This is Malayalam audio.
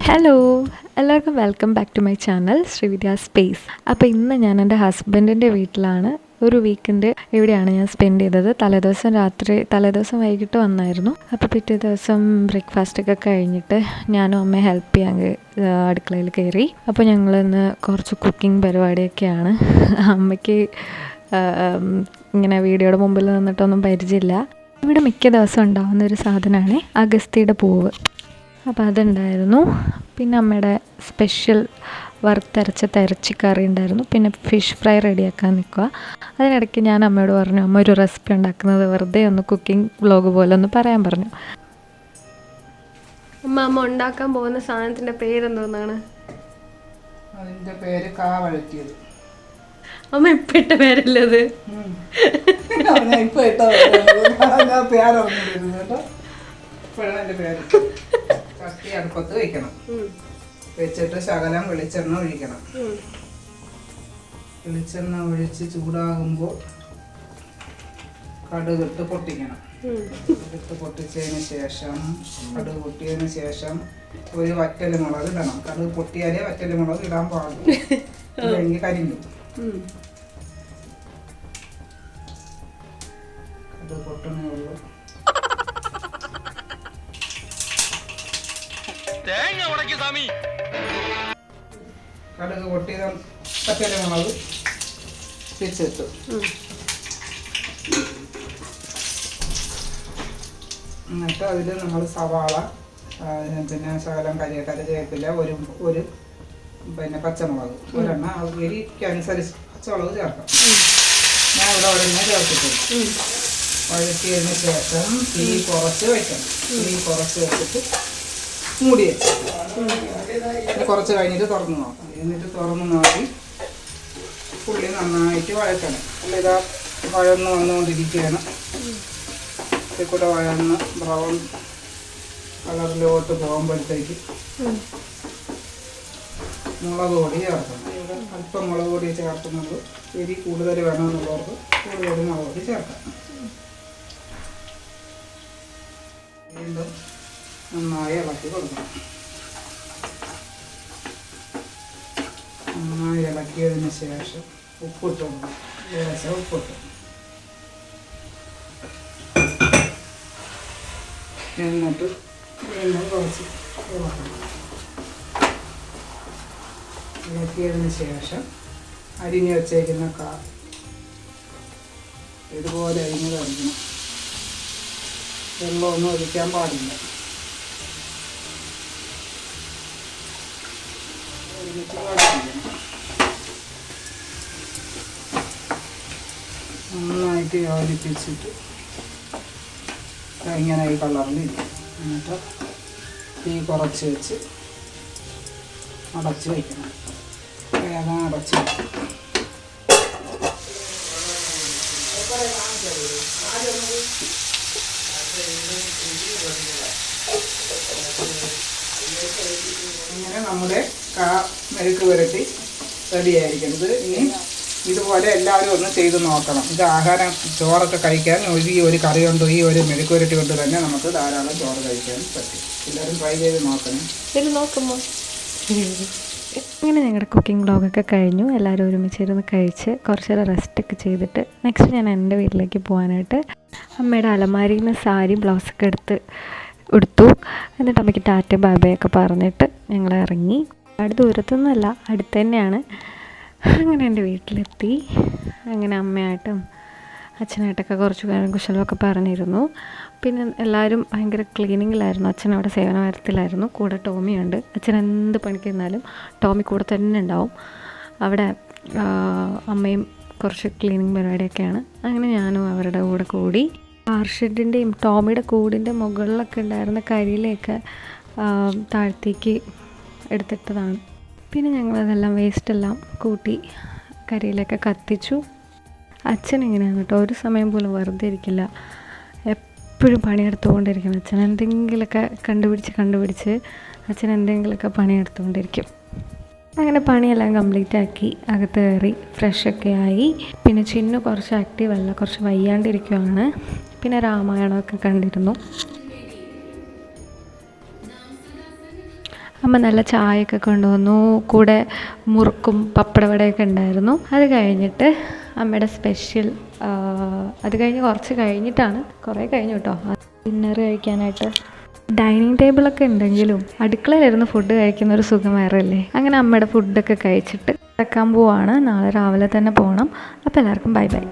ഹലോ, എല്ലാവർക്കും welcome back to my channel Sreevidya space. അപ്പോൾ ഇന്ന് ഞാൻ എൻ്റെ ഹസ്ബൻഡിൻ്റെ വീട്ടിലാണ്. ഒരു വീക്കെൻഡ് ഇവിടെയാണ് ഞാൻ സ്പെൻഡ് ചെയ്തത്. തലേദിവസം വൈകിട്ട് വന്നായിരുന്നു. അപ്പോൾ പിറ്റേ ദിവസം ബ്രേക്ക്ഫാസ്റ്റൊക്കെ കഴിഞ്ഞിട്ട് ഞാനും അമ്മയെ ഹെൽപ്പ് ചെയ്യാൻ അടുക്കളയിൽ കയറി. അപ്പോൾ ഞങ്ങളിന്ന് കുറച്ച് കുക്കിംഗ് പരിപാടിയൊക്കെയാണ്. അമ്മയ്ക്ക് ഇങ്ങനെ വീഡിയോയുടെ മുമ്പിൽ നിന്നിട്ടൊന്നും പരിചയമില്ല. ഇവിടെ മിക്ക ദിവസം ഉണ്ടാകുന്നൊരു സാധനമാണ് അഗസ്ത്യയുടെ പൂവ്. അപ്പോൾ അതുണ്ടായിരുന്നു. പിന്നെ അമ്മയുടെ സ്പെഷ്യൽ വറുത്തരച്ച ഇറച്ചിക്കറി ഉണ്ടായിരുന്നു. പിന്നെ ഫിഷ് ഫ്രൈ റെഡിയാക്കാൻ നിൽക്കുക. അതിനിടയ്ക്ക് ഞാൻ അമ്മയോട് പറഞ്ഞു, അമ്മ ഒരു റെസിപ്പി ഉണ്ടാക്കുന്നത് വെറുതെ ഒന്ന് കുക്കിംഗ് വ്ലോഗ് പോലെ ഒന്ന് പറയാൻ പറഞ്ഞു. അമ്മ ഉണ്ടാക്കാൻ പോകുന്ന സാധനത്തിൻ്റെ പേരെന്തോന്നാണ്? അതിൻ്റെ പേര് കാവഴറ്റിയത്. അമ്മ ഇപ്പം ഇട്ട പേരല്ലത്. ചട്ടി അടുപ്പത്ത് വെക്കണം. വെച്ചിട്ട് ശകലം വെളിച്ചെണ്ണ ഒഴിക്കണം. വെളിച്ചെണ്ണ ഒഴിച്ച് ചൂടാകുമ്പോൾ കടുകിട്ട് പൊട്ടിക്കണം. കടുകിട്ട് പൊട്ടിച്ചതിന് ശേഷം കടുക് പൊട്ടിയതിന് ശേഷം ഒരു വറ്റൽ മുളക് ഇടണം. കടുക് പൊട്ടിയാലേ വറ്റൽ മുളക് ഇടാൻ പാടുള്ളൂ, അല്ലെങ്കിൽ കരിഞ്ഞു. കടുക് പൊട്ടണേ ഉള്ളൂ. കടുക് പൊട്ടിയ പച്ചല മുളക് തിരിച്ചിട്ടു. എന്നിട്ട് അതിൽ നമ്മൾ സവാള, പിന്നെ ശകലം കറിവേപ്പില, ഒരു പിന്നെ പച്ചമുളക് ഒരെണ്ണ എരിക്കനുസരിച്ച് പച്ചമുളക് ചേർക്കാം. ഞാൻ ഇവിടെ ഒരെണ്ണ ചേർത്തിട്ടുണ്ട്. വഴറ്റിയതിന് ശേഷം തീ കുറച്ച് വയ്ക്കണം. തീ കുറച്ച് വെച്ചിട്ട് മൂടി വെച്ചു. കുറച്ച് കഴിഞ്ഞിട്ട് തുറന്ന് നോക്കാം. എന്നിട്ട് തുറന്ന് നോക്കി പുള്ളി നന്നായിട്ട് വഴറ്റണം. പുള്ളി ഇതാ വഴന്ന് വന്നുകൊണ്ടിരിക്കുകയാണ്. ഇതിൽ കൂടെ വഴന്ന് ബ്രൗൺ കളറിലോട്ട് പോകുമ്പോഴത്തേക്ക് മുളക് പൊടി ചേർക്കണം. ഇവിടെ അല്പം മുളക് പൊടി ചേർക്കുന്നത്. എരി കൂടുതൽ വേണമെന്നുള്ളവർക്ക് കൂടുതൽ മുളക് പൊടി ചേർക്കാം. വീണ്ടും നന്നായി ഇളക്കി കൊടുക്കണം. നന്നായി ഇളക്കിയതിന് ശേഷം ഉപ്പിട്ടു. ലേശം ഉപ്പിട്ടു. എന്നിട്ട് വീണ്ടും കുറച്ച് ഇളക്കണം. ഇളക്കിയതിന് ശേഷം അരിഞ്ഞ് വെച്ചേക്കുന്ന ഇതുപോലെ അരിഞ്ഞ് കഴിക്കണം. വെള്ളമൊന്നും ഒഴിക്കാൻ പാടില്ല. നന്നായിട്ട് യോജിപ്പിച്ചിട്ട് ഇങ്ങനെ ഈ കളറിലിരിക്കും. എന്നിട്ട് തീ കുറച്ച് വെച്ച് അടച്ച് വയ്ക്കണം. വേഗം അടച്ച് വയ്ക്കണം. ഇങ്ങനെ നമ്മുടെ മെഴുക്ക് പുരട്ടി റെഡിയായിരിക്കുന്നത്. ഇനി ഇതുപോലെ എല്ലാവരും ഒന്ന് ചെയ്ത് നോക്കണം. ഇത് ആഹാരം ചോറൊക്കെ കഴിക്കാൻ ഈ ഒരു കറി കൊണ്ട്, ഈ ഒരു മെഴുക്ക് പുരട്ടി കൊണ്ട് തന്നെ നമുക്ക് ധാരാളം ചോറ് കഴിക്കാൻ പറ്റും. എല്ലാവരും ട്രൈ ചെയ്ത് നോക്കണം. ഇത് നോക്കുമ്പോൾ അങ്ങനെ ഞങ്ങളുടെ കുക്കിംഗ് വ്ലോഗൊക്കെ കഴിഞ്ഞു. എല്ലാവരും ഒരുമിച്ചിരുന്ന് കഴിച്ച് കുറച്ച് നേരം റെസ്റ്റൊക്കെ ചെയ്തിട്ട് നെക്സ്റ്റ് ഞാൻ എൻ്റെ വീട്ടിലേക്ക് പോകാനായിട്ട് അമ്മയുടെ അലമാരിയിൽ നിന്ന് സാരി ബ്ലൗസൊക്കെ എടുത്തു. എന്നിട്ട് അമ്മയ്ക്ക് ടാറ്റ ബൈ ബൈ ഒക്കെ പറഞ്ഞിട്ട് ഞങ്ങൾ ഇറങ്ങി. അവിടെ ദൂരത്തൊന്നുമല്ല, അടുത്ത് തന്നെയാണ്. അങ്ങനെ എൻ്റെ വീട്ടിലെത്തി. അങ്ങനെ അമ്മയായിട്ടും അച്ഛനായിട്ടൊക്കെ കുറച്ച് കാര്യം കുശലമൊക്കെ പറഞ്ഞിരുന്നു. പിന്നെ എല്ലാവരും ഭയങ്കര ക്ലീനിങ്ങിലായിരുന്നു. അച്ഛൻ അവിടെ സേവനവാരത്തിലായിരുന്നു. കൂടെ ടോമിയുണ്ട്. അച്ഛൻ എന്ത് പണിക്ക് നിന്നാലും ടോമി കൂടെ തന്നെ ഉണ്ടാവും. അവിടെ അമ്മയും കുറച്ച് ക്ലീനിങ് പരിപാടിയൊക്കെയാണ്. അങ്ങനെ ഞാനും അവരുടെ കൂടെ കൂടി. ആർഷഡിൻ്റെയും ടോമിയുടെ കൂടിൻ്റെ മുകളിലൊക്കെ ഉണ്ടായിരുന്ന കരിയിലേക്ക് താഴത്തേക്ക് എടുത്തിട്ടതാണ്. പിന്നെ ഞങ്ങളതെല്ലാം വേസ്റ്റെല്ലാം കൂട്ടി കരിയിലൊക്കെ കത്തിച്ചു. അച്ഛൻ ഇങ്ങനെയാണ് കേട്ടോ, ഒരു സമയം പോലും വെറുതെ ഇരിക്കില്ല. എപ്പോഴും പണിയെടുത്തുകൊണ്ടിരിക്കണം. അച്ഛൻ എന്തെങ്കിലുമൊക്കെ കണ്ടുപിടിച്ച് അച്ഛൻ എന്തെങ്കിലുമൊക്കെ പണിയെടുത്തുകൊണ്ടിരിക്കും. അങ്ങനെ പണിയെല്ലാം കംപ്ലീറ്റ് ആക്കി അകത്ത് കയറി ഫ്രഷൊക്കെ ആയി. പിന്നെ ചിന്നു കുറച്ച് ആക്റ്റീവ് അല്ല, കുറച്ച് വയ്യാണ്ടിരിക്കുവാണ്. പിന്നെ രാമായണമൊക്കെ കണ്ടിരുന്നു. അമ്മ നല്ല ചായയൊക്കെ കൊണ്ടുവന്നു, കൂടെ മുറുക്കും പപ്പടവടയൊക്കെ ഉണ്ടായിരുന്നു. അത് കഴിഞ്ഞിട്ട് അമ്മയുടെ സ്പെഷ്യൽ, അത് കഴിഞ്ഞ് കുറച്ച് കഴിഞ്ഞിട്ടാണ്, കുറേ കഴിഞ്ഞു കേട്ടോ ഡിന്നർ കഴിക്കാനായിട്ട്. ഡൈനിങ് ടേബിളൊക്കെ ഉണ്ടെങ്കിലും അടുക്കളയിലിരുന്ന് ഫുഡ് കഴിക്കുന്ന ഒരു സുഖം വേറെ അല്ലേ. അങ്ങനെ അമ്മയുടെ ഫുഡൊക്കെ കഴിച്ചിട്ട് കിടക്കാൻ പോവാണ്. നാളെ രാവിലെ തന്നെ പോകണം. അപ്പോൾ എല്ലാവർക്കും ബൈ ബൈ.